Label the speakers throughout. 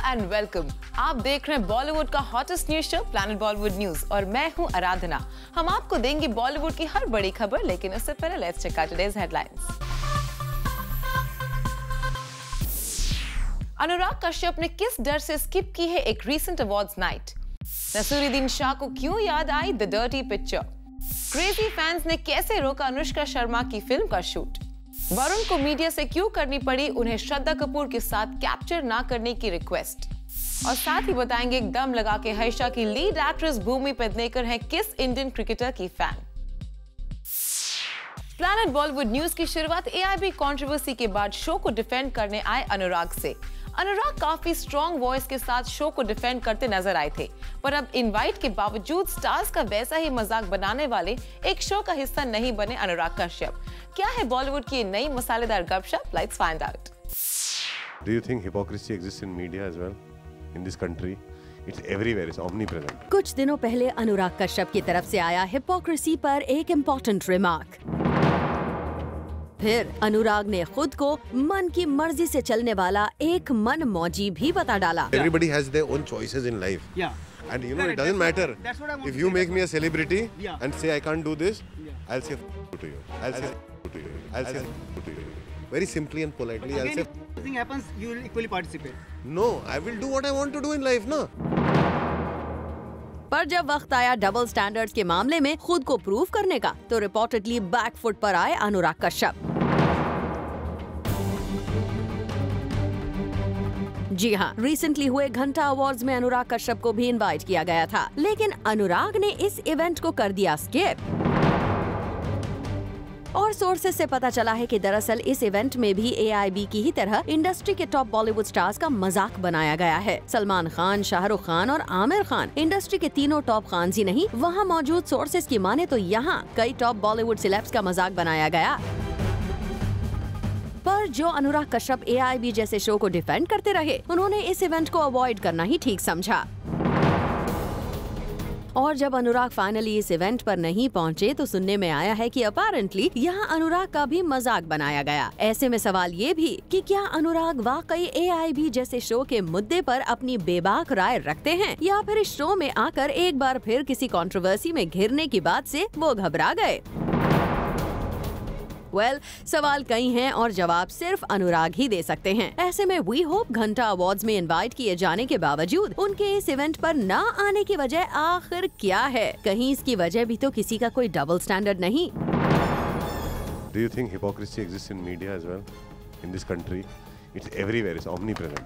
Speaker 1: And welcome. आप देख रहे हैं बॉलीवुड का hottest news show planet Bollywood news और मैं हूं आराधना। हम आपको देंगे बॉलीवुड की हर बड़ी खबर, लेकिन उससे पहले let's check out today's headlines. Anurag Kashyap ने किस डर से स्किप की है एक recent awards night? Naseeruddin Shah को क्यों याद आई The Dirty Picture? Crazy fans ने कैसे रोका अनुष्का शर्मा की फिल्म का शूट? वरुण को मीडिया से क्यों करनी पड़ी उन्हें श्रद्धा कपूर के साथ कैप्चर ना करने की रिक्वेस्ट? और साथ ही बताएंगे एक दम लगा के हर्षा की लीड एक्ट्रेस भूमि पेडनेकर हैं किस इंडियन क्रिकेटर की फैन? प्लैनेट बॉलीवुड न्यूज की शुरुआत एआईबी कंट्रोवर्सी के बाद शो को डिफेंड करने आए अनुराग से। अनुराग काफी स्ट्रॉन्ग वॉइस के साथ शो को डिफेंड करते नजर आए थे, पर अब इनवाइट के बावजूद स्टार्स का वैसा ही मजाक बनाने वाले एक शो का हिस्सा नहीं बने अनुराग कश्यप। क्या है बॉलीवुड की नई मसालेदार गपशप? Let's find out.
Speaker 2: Do you think hypocrisy exists in media as well? In this country, it's everywhere, it's omnipresent.
Speaker 3: कुछ दिनों पहले अनुराग कश्यप की तरफ से आया हिपोक्रेसी पर एक इम्पोर्टेंट रिमार्क। फिर अनुराग ने खुद को मन की मर्जी से चलने वाला एक मन मौजी भी बता डाला।
Speaker 2: Everybody has their own choices in life.
Speaker 4: Yeah.
Speaker 2: And you know, it doesn't matter.
Speaker 4: That's what I want
Speaker 2: if
Speaker 4: to
Speaker 2: you
Speaker 4: say.
Speaker 2: make me a celebrity
Speaker 4: Yeah.
Speaker 2: and say I can't do this,
Speaker 4: Yeah.
Speaker 2: I'll say to you. I'll say to you. I'll say to you. Very simply and politely, I'll
Speaker 4: Again,
Speaker 2: say
Speaker 4: if something happens, you will equally participate.
Speaker 2: no. I will do what I want to do in life, no.
Speaker 3: पर जब वक्त आया double standards के मामले में खुद को prove करने का, तो रिपोर्टेडली बैकफुट पर आए अनुराग कश्यप। जी हाँ, रिसेंटली हुए घंटा अवार्ड्स में अनुराग कश्यप को भी इनवाइट किया गया था, लेकिन अनुराग ने इस इवेंट को कर दिया स्किप। और सोर्सेस से पता चला है कि दरअसल इस इवेंट में भी एआईबी की ही तरह इंडस्ट्री के टॉप बॉलीवुड स्टार्स का मजाक बनाया गया है। सलमान खान, शाहरुख खान और आमिर खान, इंडस्ट्री के तीनों टॉप खान ही नहीं, वहाँ मौजूद सोर्सेस की माने तो यहाँ कई टॉप बॉलीवुड सेलेब्स का मजाक बनाया गया। पर जो अनुराग कश्यप एआईबी जैसे शो को डिफेंड करते रहे, उन्होंने इस इवेंट को अवॉइड करना ही ठीक समझा। और जब अनुराग फाइनली इस इवेंट पर नहीं पहुंचे, तो सुनने में आया है कि अपेरेंटली यहाँ अनुराग का भी मजाक बनाया गया। ऐसे में सवाल ये भी कि क्या अनुराग वाकई एआईबी जैसे शो के मुद्दे पर अपनी बेबाक राय रखते हैं, या फिर इस शो में आकर एक बार फिर किसी कंट्रोवर्सी में घिरने की बात से वो घबरा गए? सवाल कई हैं और जवाब सिर्फ अनुराग ही दे सकते हैं। ऐसे में वी होप घंटा अवार्ड्स में इनवाइट किए जाने के बावजूद उनके इस इवेंट पर न आने की वजह आखिर क्या है? कहीं इसकी वजह भी तो किसी का कोई डबल स्टैंडर्ड नहीं?
Speaker 2: Do you think hypocrisy exists in media as well? In this country, it's everywhere, it's omnipresent.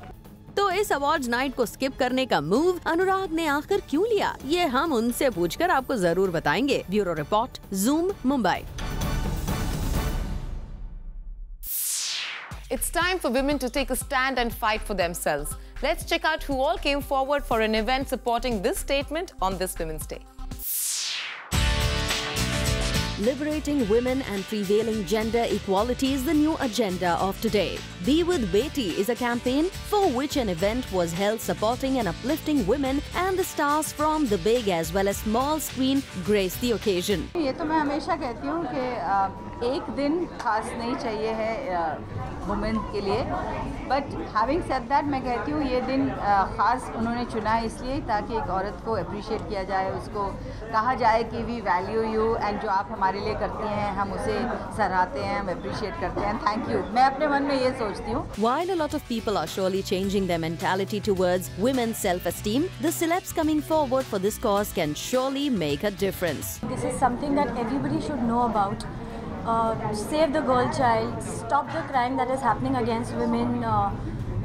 Speaker 3: तो इस अवार्ड्स नाइट को स्किप करने का मूव अनुराग ने आखिर क्यों लिया, ये हम उनसे पूछकर आपको जरूर बताएंगे। Bureau report, zoom, Mumbai.
Speaker 1: It's time for women to take a stand and fight for themselves. Let's check out who all came forward for an event supporting this statement on this Women's Day.
Speaker 3: Liberating women and prevailing gender equality is the new agenda of today. Be with Beti is a campaign for which an event was held supporting and uplifting women, and the stars from the big as well as small screen graced the occasion.
Speaker 5: ये तो मैं हमेशा कहती हूँ कि एक दिन खास नहीं चाहिए है वुमेन के लिए, बट हैविंग सेड दैट मैं कहती हूँ ये दिन ख़ास उन्होंने चुना है इसलिए ताकि एक औरत को अप्रिशिएट किया जाए, उसको कहा जाए कि वी वैल्यू यू, एंड जो आप हमारे लिए करती हैं हम उसे सराहते हैं, हम अप्रिशिएट करते हैं, थैंक यू। मैं अपने मन में ये सोचती हूँ।
Speaker 3: While a lot of people are surely changing their mentality towards women's self-esteem, the celebs coming forward for this cause can surely make a difference.
Speaker 6: This is something that everybody should know about. Save the girl child, stop the crime that is happening against women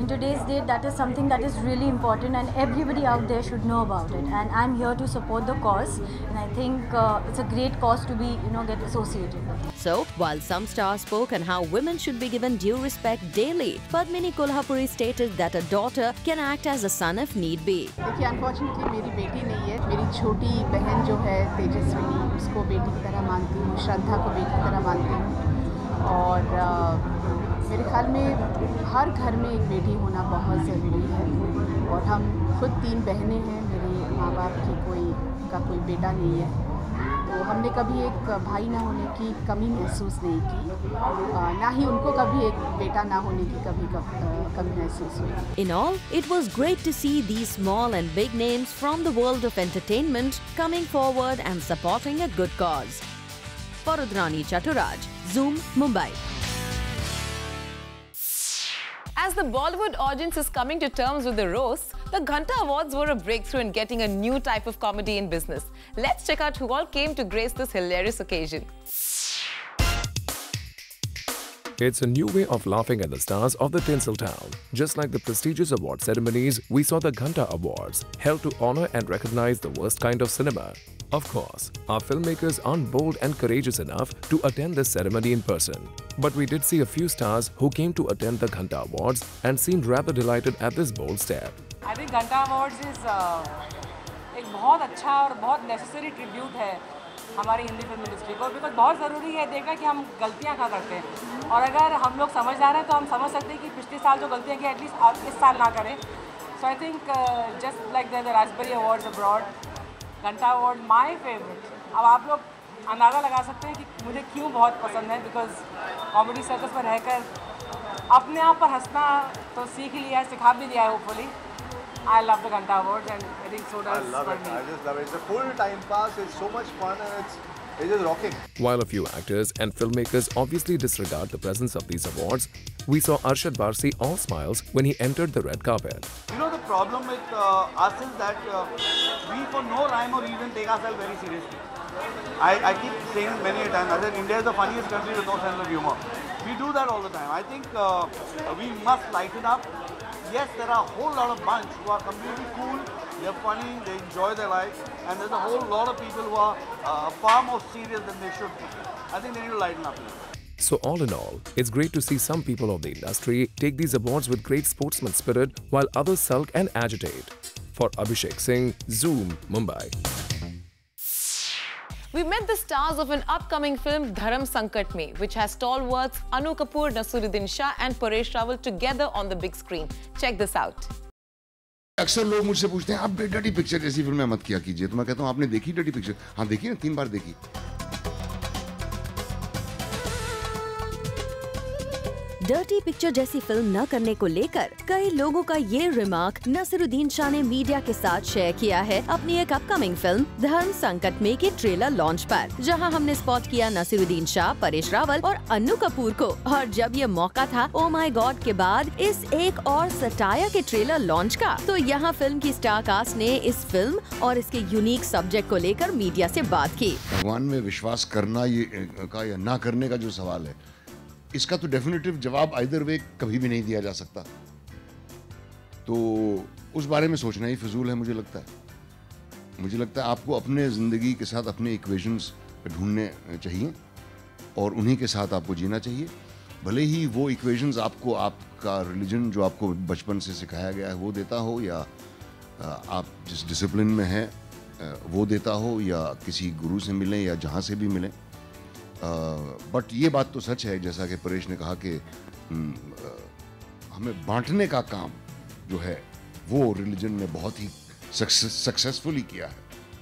Speaker 6: in today's date. That is something that is really important, and everybody out there should know about it. And I'm here to support the cause, and I think it's a great cause to be, get associated with.
Speaker 3: So, while some stars spoke on how women should be given due respect daily, Padmini Kolhapuri stated that a daughter can act as a son if need be.
Speaker 5: देखिए unfortunately मेरी बेटी नहीं है, मेरी छोटी बहन जो है तेजस्विनी, उसको बेटी की तरह मानती हूँ, श्रद्धा को बेटी की तरह मानती हूँ, और मेरे ख्याल में हर घर में एक बेटी होना बहुत ज़रूरी है। और हम खुद 3 बहनें हैं, मेरे माँ बाप की कोई बेटा नहीं है, तो
Speaker 7: हमने कभी एक भाई ना होने की कमी महसूस नहीं की, ना ही उनको कभी एक बेटा ना होने की कमी महसूस हुई।
Speaker 3: In all, it was great to see these small and big names from the world of entertainment coming forward and supporting a good cause. For Udrani Chaturaj, Zoom, Mumbai.
Speaker 1: As the Bollywood audience is coming to terms with the roast, the Ghanta Awards were a breakthrough in getting a new type of comedy in business. Let's check out who all came to grace this hilarious occasion.
Speaker 8: It's a new way of laughing at the stars of the tinsel town. Just like the prestigious award ceremonies, we saw the Ghanta Awards, held to honor and recognize the worst kind of cinema. Of course, our filmmakers aren't bold and courageous enough to attend this ceremony in person. But we did see a few stars who came to attend the Ghanta Awards and seemed rather delighted at this bold step.
Speaker 9: I think Ghanta Awards is एक बहुत अच्छा और बहुत necessary tribute है हमारी Hindi film industry को, because बहुत ज़रूरी है देखना कि हम गलतियाँ कहाँ करते हैं, और अगर हम लोग समझदार हैं तो हम समझ सकते हैं कि पिछले साल जो गलतियाँ की एटलीस्ट इस साल ना करें. So I think just like the Raspberry Awards abroad, Ghanta award my favourite. अब आप लोग अंदाज़ा लगा सकते हैं कि मुझे क्यों बहुत पसंद है, बिकॉज कॉमेडी सर्कस पर रहकर अपने आप पर हंसना तो सीख लिया है, सिखा भी दिया है hopefully. I love the Ghanta Awards and I think so does for me.
Speaker 10: I just love it. It's a full time pass. It's so much fun and it's just rocking.
Speaker 8: While a few actors and filmmakers obviously disregard the presence of these awards, we saw Arshad Varsi all smiles when he entered the red carpet.
Speaker 10: You know, the problem with us is that we for no rhyme or reason take ourselves very seriously. I keep saying many a time that India is the funniest country with no sense of humor. We do that all the time. I think we must lighten up. Yes, there are a whole lot of bunch who are completely cool, they're funny, they enjoy their life, and there's a whole lot of people who are far more serious than they should be. I think they need to lighten up.
Speaker 8: So all in all, it's great to see some people of the industry take these awards with great sportsman spirit while others sulk and agitate. For Abhishek Singh, Zoom, Mumbai.
Speaker 1: We met the stars of an upcoming film Dharam Sankat Mein, which has stalwarts Anu Kapoor, Naseeruddin Shah and Paresh Rawal together on the big screen. Check this out.
Speaker 11: अक्सर लोग मुझसे पूछते हैं आप dirty picture जैसी फिल्में मत किया कीजिए, तो मैं कहता हूँ आपने देखी डर्टी पिक्चर? हाँ देखी ना, 3 बार देखी.
Speaker 3: डर्टी पिक्चर जैसी फिल्म न करने को लेकर कई लोगों का ये रिमार्क नसीरुद्दीन शाह ने मीडिया के साथ शेयर किया है अपनी एक अपकमिंग फिल्म धर्म संकट में के ट्रेलर लॉन्च पर, जहां हमने स्पॉट किया नसीरुद्दीन शाह, परेश रावल और अन्नू कपूर को. और जब ये मौका था ओ माय गॉड के बाद इस एक और सटायर के ट्रेलर लॉन्च का, तो यहाँ फिल्म की स्टार कास्ट ने इस फिल्म और इसके यूनिक सब्जेक्ट को लेकर मीडिया से बात की.
Speaker 11: भगवान में विश्वास करना का या ना करने का जो सवाल है, इसका तो डेफिनेटिव जवाब आइदर वे कभी भी नहीं दिया जा सकता. तो उस बारे में सोचना ही फिजूल है मुझे लगता है. मुझे लगता है आपको अपने ज़िंदगी के साथ अपने इक्वेशंस ढूंढने चाहिए और उन्हीं के साथ आपको जीना चाहिए. भले ही वो इक्वेशंस आपको आपका रिलीजन जो आपको बचपन से सिखाया गया है वो देता हो, या आप जिस डिसिप्लिन में हैं वो देता हो, या किसी गुरु से मिलें या जहाँ से भी मिलें. बट ये बात तो सच है, जैसा कि परेश ने कहा कि हमें बांटने का काम जो है वो रिलीजन ने बहुत ही सक्सेसफुली किया है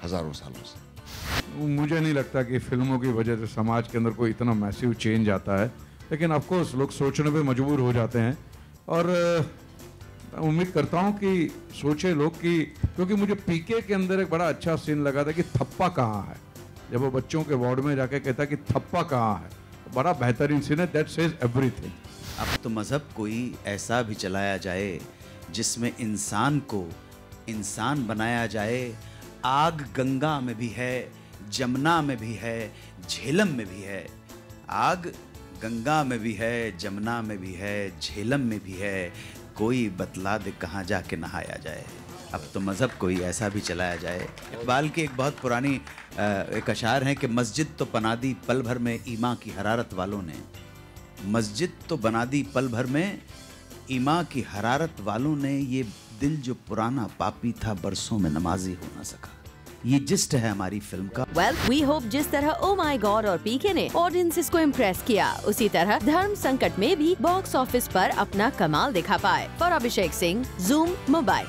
Speaker 11: हज़ारों सालों से.
Speaker 12: मुझे नहीं लगता कि फिल्मों की वजह से समाज के अंदर कोई इतना मैसिव चेंज आता है, लेकिन ऑफ कोर्स लोग सोचने पे मजबूर हो जाते हैं. और उम्मीद करता हूँ कि सोचे लोग कि, क्योंकि मुझे पीके के अंदर एक बड़ा अच्छा सीन लगा था कि थप्पा कहाँ है, जब वो बच्चों के वार्ड में जाके कहता है कि थप्पा कहाँ है. बड़ा बेहतरीन सीन है, दैट सेज एवरीथिंग.
Speaker 13: अब तो मज़हब कोई ऐसा भी चलाया जाए जिसमें इंसान को इंसान बनाया जाए. आग गंगा में भी है, जमुना में भी है, झेलम में भी है. आग गंगा में भी है, जमुना में भी है, झेलम में भी है. कोई बतला दे कहाँ जाके नहाया जाए. अब तो मज़हब कोई ऐसा भी चलाया जाए. इकबाल की एक बहुत पुरानी एक अशार है कि मस्जिद तो बना दी पल भर में ईमान की हरारत वालों ने. मस्जिद तो बना दी पल भर में ईमान की हरारत वालों ने. ये दिल जो पुराना पापी था बरसों में नमाजी हो ना सका. ये जिस्ट है हमारी फिल्म का.
Speaker 3: Well, we hope जिस तरह ओ माय गॉड और पीके ने ऑडियंसेस को इम्प्रेस किया, उसी तरह धर्म संकट में भी बॉक्स ऑफिस पर अपना कमाल दिखा पाए. For Abhishek Singh, Zoom, Mumbai.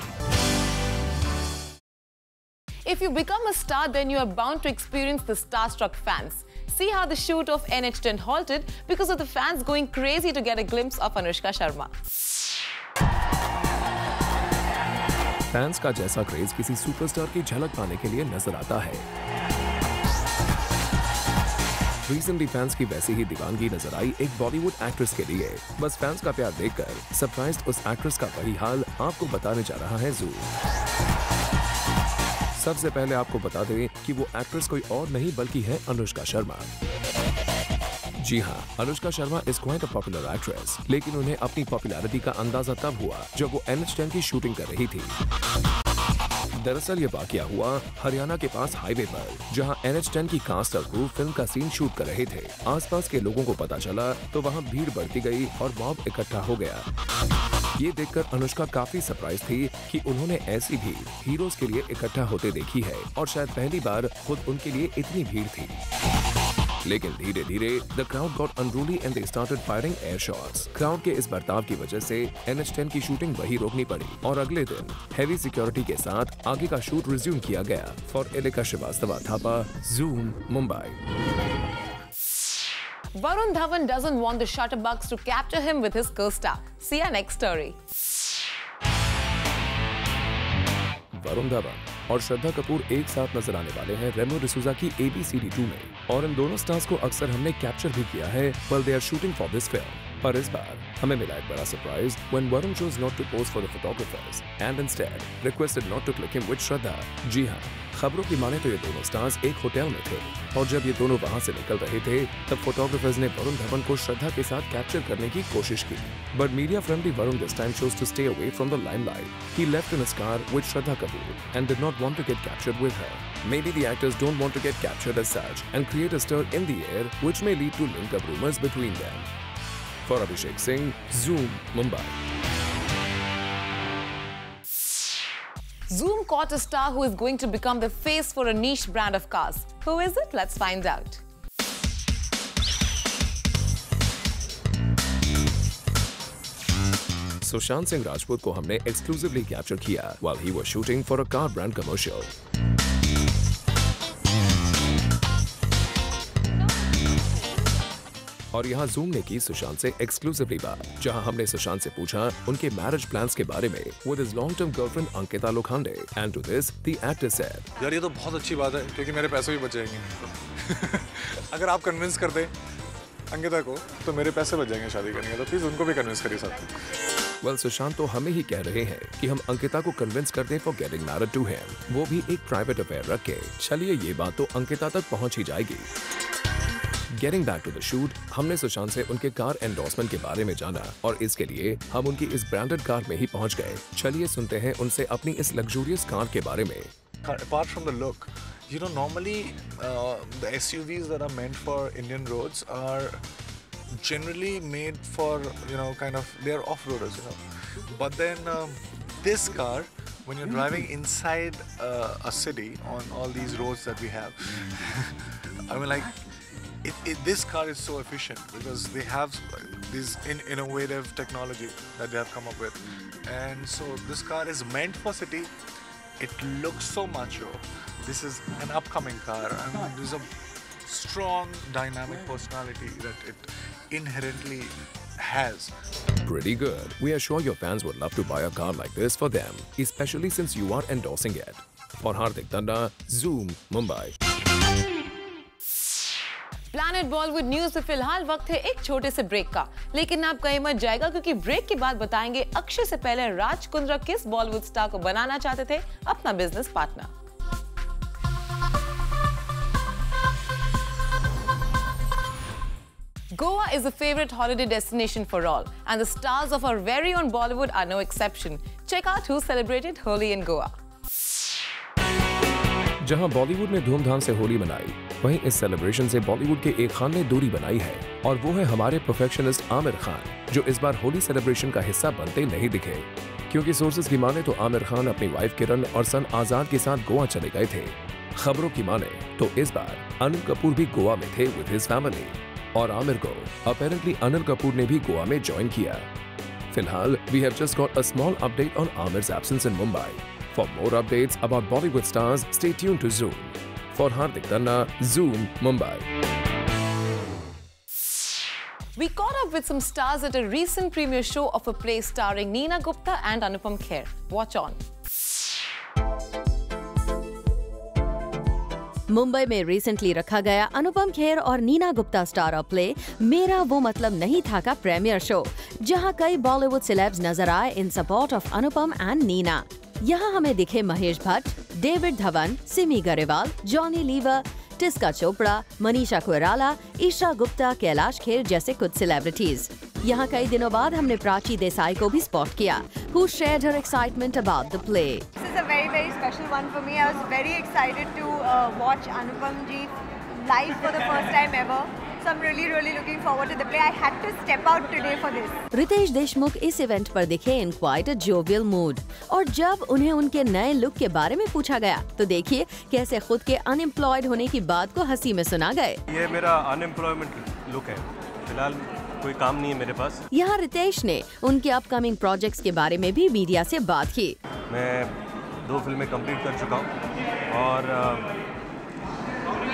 Speaker 1: If you become a star, then you are bound to experience the starstruck fans. See how the shoot of NH10 halted because of the fans going crazy to get a glimpse of Anushka Sharma.
Speaker 8: Fans का जैसा craze किसी superstar की झलक पाने के लिए नजर आता है, रिसेंटली फैंस की वैसी ही दीवानगी नजर आई एक बॉलीवुड एक्ट्रेस के लिए। बस फैंस का प्यार देखकर सरप्राइज्ड उस एक्ट्रेस का वही हाल आपको बताने जा रहा है ज़ूम। सबसे पहले आपको बता दें कि वो एक्ट्रेस कोई और नहीं बल्कि है अनुष्का शर्मा। जी हाँ, Anushka Sharma is quite a popular actress, लेकिन उन्हें अपनी पॉपुलैरिटी का अंदाजा तब हुआ जब वो NH10 की शूटिंग कर रही थी। दरअसल ये वाकया हुआ हरियाणा के पास हाईवे पर, जहां NH10 की कास्ट और क्रू फिल्म का सीन शूट कर रहे थे। आसपास के लोगों को पता चला तो वहां भीड़ बढ़ती गई और मॉब इकट्ठा हो गया। ये देखकर अनुष्का काफी सरप्राइज थी कि उन्होंने ऐसी भीड़ हीरोज के लिए इकट्ठा होते देखी है और शायद पहली बार खुद उनके लिए इतनी भीड़ थी। लेकिन धीरे धीरे the crowd got unruly and they started firing air shots. Crowd के इस बर्ताव की वजह से NH10 की शूटिंग वहीं रोकनी पड़ी और अगले दिन हेवी सिक्योरिटी के साथ आगे का शूट रिज्यूम किया गया। For Alika Srivastava Thapa, Zoom, Mumbai.
Speaker 1: Varun Dhawan doesn't want the shutterbugs to capture him with his co-star. See our next story.
Speaker 8: Varun Dhawan और श्रद्धा कपूर एक साथ नजर आने वाले हैं रेमो डिसूजा की ABCD 2 में, और इन दोनों स्टार्स को अक्सर हमने कैप्चर भी किया है while they are shooting for this film। पर इस बार हमें मिला एक बड़ा surprise when Varun chose not to pose for the photographers and instead requested not to click him with Shraddha। जी हाँ, खबरों की माने तो ये दोनों स्टार्स एक होटल में थे और जब ये दोनों वहाँ से निकल रहे थे तब फोटोग्राफर्स ने वरुण धवन को श्रद्धा के साथ कैप्चर करने की कोशिश की। But media friendly Varun this time chose to stay away from the limelight. He left in his car with Shraddha Kapoor and did not want to get captured with her. Maybe the actors don't want to get captured as such and create a stir in the air which may lead to link-up rumors between them. For Abhishek Singh, Zoom, Mumbai.
Speaker 1: Zoom caught a star who is going to become the face for a niche brand of cars. Who is it? Let's find out.
Speaker 8: Sushant Singh Rajput को हमने exclusively capture किया while he was shooting for a car brand commercial. और यहाँ zoom ने की सुशांत से exclusively बात, जहाँ हमने सुशांत से पूछा उनके मैरिज प्लान्स के बारे में with his long-term girlfriend Ankita Lokhande, and to this the actor said,
Speaker 14: यार ये तो बहुत अच्छी बात है क्योंकि मेरे पैसे भी बच जाएंगे। अगर आप कन्विंस कर दें अंकिता को तो मेरे पैसे बच जाएंगे शादी करने के, तो प्लीज उनको भी कन्विंस करिए साथ।
Speaker 8: वेल सुशांत तो हमें ही कह रहे हैं कि हम अंकिता को कन्विंस कर दें for getting married to him, वो भी एक प्राइवेट अफेयर रख के। चलिए ये बात तो अंकिता तक पहुंच ही जाएगी। Getting back to the shoot, हमने सुशांत से उनके कार एंडोर्समेंट के बारे में जाना और इसके लिए हम उनकी इस ब्रांडेड कार में ही पहुंच गए। चलिए सुनते हैं उनसे अपनी इस लग्जूरियस कार के बारे में।
Speaker 14: Apart from the look, you know, normally the SUVs that are meant for Indian roads are generally made for, you know, kind of, they are off-roaders, you know. But then this car, when you're driving inside a city on all these roads that we have, I mean, like, this car is so efficient because they have this innovative technology that they have come up with, and so this car is meant for city. It looks so macho. This is an upcoming car, and there's a strong dynamic personality that it inherently has.
Speaker 8: Pretty good. We are sure your fans would love to buy a car like this for them, especially since you are endorsing it. For Hardik Tanda, Zoom, Mumbai.
Speaker 1: Planet Bollywood news से फिलहाल वक्त है एक छोटे से break का, लेकिन आप कहीं मत जाएगा क्योंकि ब्रेक के बाद बताएंगे अक्षय से पहले राज कुंद्रा किस बॉलीवुड स्टार को बनाना चाहते थे अपना business partner. Goa is a favorite holiday destination for all, and the stars of our very own Bollywood are no exception. Check out who celebrated Holi in Goa.
Speaker 8: जहां बॉलीवुड ने धूमधाम से होली मनाई, वहीं इस सेलिब्रेशन से बॉलीवुड के एक खान ने दूरी बनाई है, और वो है हमारे परफेक्शनिस्ट आमिर खान, जो इस बार होली सेलिब्रेशन का हिस्सा बनते नहीं दिखे। क्योंकि सोर्सेज की माने तो आमिर खान अपनी वाइफ किरण और सन आजाद के साथ गोवा चले गए थे। खबरों की माने तो इस बार अनिल कपूर भी गोवा में थे विद हिज फैमिली, और आमिर को अपेरेंटली अनिल कपूर ने भी गोवा में ज्वाइन किया। फिलहाल we have just got a small update on Aamir's absence in Mumbai. For more updates about Bollywood stars, stay tuned to Zoom. For Hardik Tanna, Zoom, Mumbai.
Speaker 1: We caught up with some stars at a recent premiere show of a play starring Neena Gupta and Anupam Kher. Watch on.
Speaker 3: Mumbai में recently रखा गया अनुपम खेर और Neena Gupta star play मेरा वो मतलब नहीं था का प्रीमियर शो, जहां कई बॉलीवुड सेलेब्स नजर आए in support of Anupam and Neena. यहां हमें दिखे Mahesh Bhatt, David Dhawan, Simi Garewal, Johnny Lever, Tisca Chopra, Manisha Koirala, Esha Gupta, Kailash Kher जैसे कुछ सेलिब्रिटीज। यहाँ कई दिनों बाद हमने प्राची देसाई को भी स्पॉट किया, who shared her excitement about the play.
Speaker 15: This is a very, very special one for me. I was very excited to watch Anupam ji live for the first time ever. So I'm really, really looking forward to the play. I had to step out today for this.
Speaker 3: Ritesh Deshmukh इस event पर दिखे in quite a jovial mood, और जब उन्हें उनके नए look के बारे में पूछा गया तो देखिए कैसे खुद के अनएम्प्लॉयड होने की बात को हंसी में सुना गए।
Speaker 16: ये मेरा अनएम्प्लॉयमेंट लुक है, फिलहाल कोई काम नहीं है मेरे पास।
Speaker 3: यहाँ रितेश ने उनके अपकमिंग प्रोजेक्ट्स के बारे में भी मीडिया से बात की।
Speaker 16: मैं 2 फिल्में कंप्लीट कर चुका हूँ और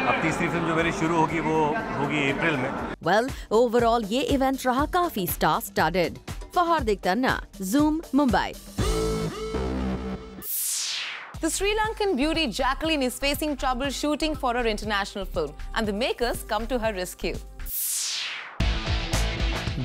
Speaker 16: अब तीसरी फिल्म जो मेरी शुरू होगी वो होगी अप्रैल में।
Speaker 3: Well, ओवरऑल ये इवेंट रहा काफी star studded. For Hardik Tanna, Zoom, Mumbai.
Speaker 1: The Sri Lankan beauty Jacqueline is facing trouble shooting for her international film, and the makers come to her rescue.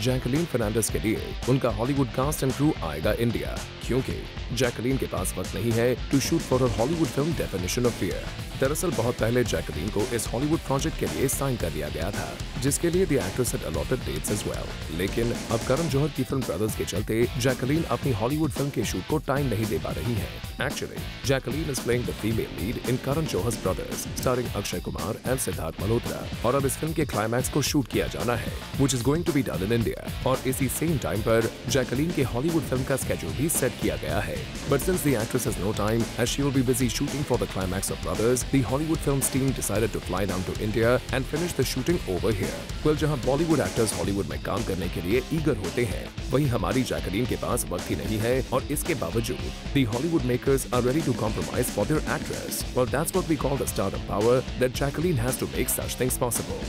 Speaker 8: Jacqueline Fernandez के लिए उनका Hollywood cast and crew आएगा India, क्योंकि Jacqueline के पास वक्त नहीं है to shoot for her Hollywood film Definition of Fear. दरअसल बहुत पहले जैकलीन को इस हॉलीवुड प्रोजेक्ट के लिए साइन कर लिया गया था, जिसके लिए the actress had allotted dates as well. लेकिन अब करण जौहर की फिल्म ब्रदर्स के चलते जैकलीन अपनी हॉलीवुड फिल्म के शूट को टाइम नहीं दे पा रही है। Actually Jacqueline is playing the female lead in Karan Johar's Brothers starring Akshay Kumar and Siddharth Malhotra, और अब इस फिल्म के क्लाइमैक्स को शूट किया जाना है, which is going to be done in India. और इसी सेम टाइम पर जैकलीन के हॉलीवुड फिल्म का स्केड्यूल भी सेट किया गया है। But since the actress has no time, as she will be busy shooting for the climax of Brothers, the Hollywood Films team decided to fly down to India and finish the shooting over here. Well, जहां Bollywood actors Hollywood में काम करने के लिए eager होते हैं, वहीं हमारी जैकलीन के पास वक्त ही नहीं है, और इसके बावजूद the Hollywood makers are ready to compromise for their actress. Well, that's what we call the stardom power that Jacqueline has to make such things possible.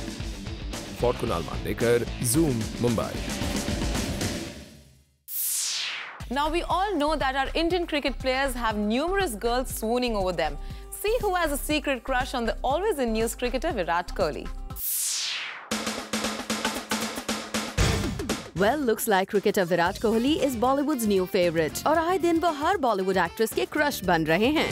Speaker 8: For Kunal Mandekar, Zoom, Mumbai.
Speaker 1: Now we all know that our Indian cricket players have numerous girls swooning over them. See who has a secret crush on the always in news cricketer Virat Kohli.
Speaker 3: Well, looks like cricketer Virat Kohli is Bollywood's new favorite, और आए दिन वो हर Bollywood actress के crush बन रहे हैं।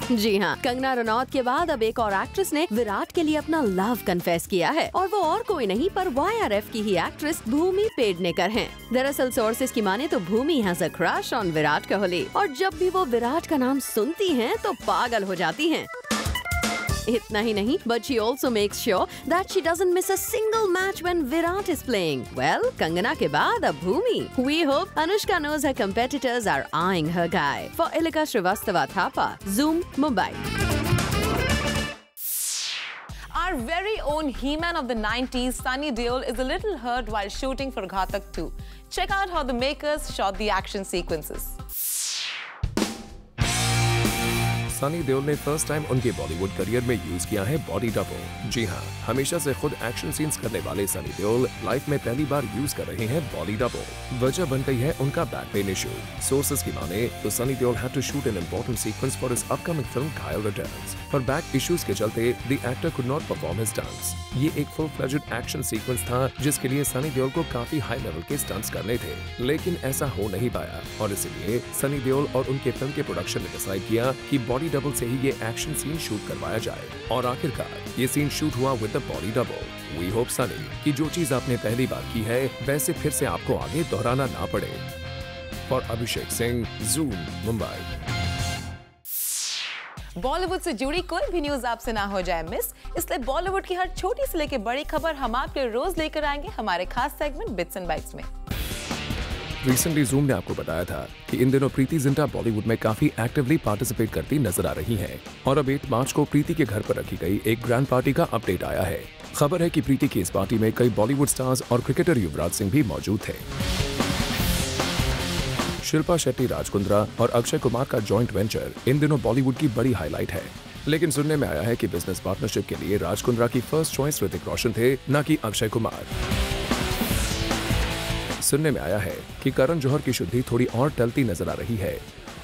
Speaker 3: जी हाँ, कंगना रनौत के बाद अब एक और एक्ट्रेस ने विराट के लिए अपना लव कन्फेस किया है, और वो और कोई नहीं पर YRF की ही एक्ट्रेस भूमि पेडनेकर हैं। दरअसल सोर्सेज की माने तो Bhumi has a crush on Virat Kohli, और जब भी वो विराट का नाम सुनती हैं तो पागल हो जाती हैं। इतना ही नहीं, but she also makes sure that she doesn't miss a single match when Virat is playing. Well, Kangana के बाद अब भूमि. We hope Anushka knows her competitors are eyeing her guy. For Ilika Srivastava Thapa, Zoom, Mumbai.
Speaker 1: Our very own He-Man of the 90s, Sunny Deol, is a little hurt while shooting for Ghatak 2. Check out how the makers shot the action sequences.
Speaker 8: Sunny Deol ने first time उनके Bollywood career में use किया है body double. जी हाँ, हमेशा से खुद action scenes करने वाले सनी देओल लाइफ में पहली बार यूज कर रहे हैं बॉडी डबल। वजह बन गई है उनका बैक पेन इशू। सोर्सेज की माने तो Sunny Deol had to shoot an important sequence for his upcoming film Ghayal Returns. पर बैक इश्यूज के चलते the actor could not perform his stunts. ये एक फुल फ्लेज्ड एक्शन सीक्वेंस था जिसके लिए सनी देओल को काफी हाई लेवल के स्टंट्स करने थे, लेकिन ऐसा हो नहीं पाया, और इसलिए सनी देओल और उनके फिल्म के प्रोडक्शन ने डिसाइड किया कि बॉडी डबल से ही ये एक्शन सीन शूट करवाया जाए, और आखिरकार ये सीन शूट हुआ with the body double. We hope Sunny कि जो चीज आपने पहली बार की है वैसे फिर से आपको आगे दोहराना ना पड़े। For Abhishek Singh, zoom, Mumbai.
Speaker 1: बॉलीवुड से जुड़ी कोई भी न्यूज आपसे ना हो जाए मिस, इसलिए बॉलीवुड की हर छोटी से लेकर बड़ी खबर हम आपके लिए रोज लेकर आएंगे हमारे खास सेगमेंट बिट्स एंड बाइट्स में।
Speaker 8: रिसेंटली जूम ने आपको बताया था कि इन दिनों प्रीति जिंटा बॉलीवुड में काफी एक्टिवली पार्टिसिपेट करती नजर आ रही हैं, और अब 8 मार्च को प्रीति के घर पर रखी गई एक ग्रैंड पार्टी का अपडेट आया है। खबर है कि प्रीति की इस पार्टी में कई बॉलीवुड स्टार्स और क्रिकेटर युवराज सिंह भी मौजूद थे। शिल्पा शेट्टी, राज कुंद्रा और अक्षय कुमार का जॉइंट वेंचर इन दिनों बॉलीवुड की बड़ी हाईलाइट है। लेकिन सुनने में आया है कि बिजनेस पार्टनरशिप के लिए राज कुंद्रा की फर्स्ट चॉइस ऋतिक रोशन थे, न कि अक्षय कुमार। सुनने में आया है कि करण जौहर की शुद्धि थोड़ी और टलती नजर आ रही है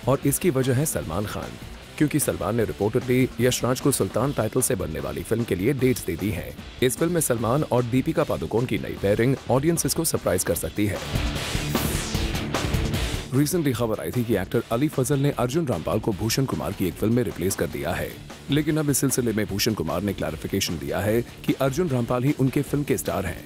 Speaker 8: और इसकी वजह है सलमान खान, क्योंकि सलमान ने रिपोर्टेडली यशराज को सुल्तान टाइटल से बनने वाली फिल्म के लिए डेट्स दे दी हैं। इस फिल्म में सलमान और दीपिका पादुकोण की नई पेयरिंग ऑडियंसेस को सरप्राइज कर सकती है। रिसेंटली खबर आई थी कि एक्टर अली फजल ने अर्जुन रामपाल को भूषण कुमार की एक फिल्म में रिप्लेस कर दिया है, लेकिन अब इस सिलसिले में भूषण कुमार ने क्लैरिफिकेशन दिया है कि अर्जुन रामपाल ही उनके फिल्म के स्टार हैं।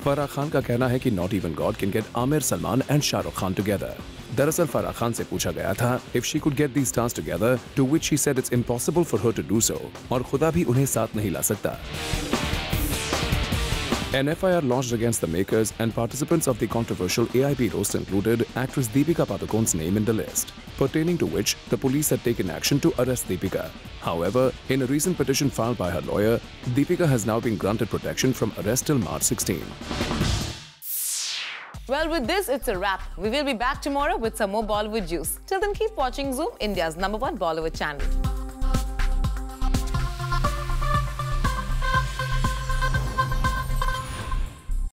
Speaker 8: फराह खान का कहना है कि not even God can get Aamir, Salman and Shahrukh Khan together. दरअसल फराह खान से पूछा गया था if she could get these stars together, to which she said it's impossible for her to do so, और खुदा भी उन्हें साथ नहीं ला सकता। An FIR launched against the makers and participants of the controversial AIP roast included actress Deepika Padukone's name in the list, pertaining to which the police had taken action to arrest Deepika. However, in a recent petition filed by her lawyer, Deepika has now been granted protection from arrest till March 16.
Speaker 1: Well, with this, it's a wrap. We will be back tomorrow with some more Bollywood juice. Till then, keep watching Zoom, India's #1 Bollywood channel.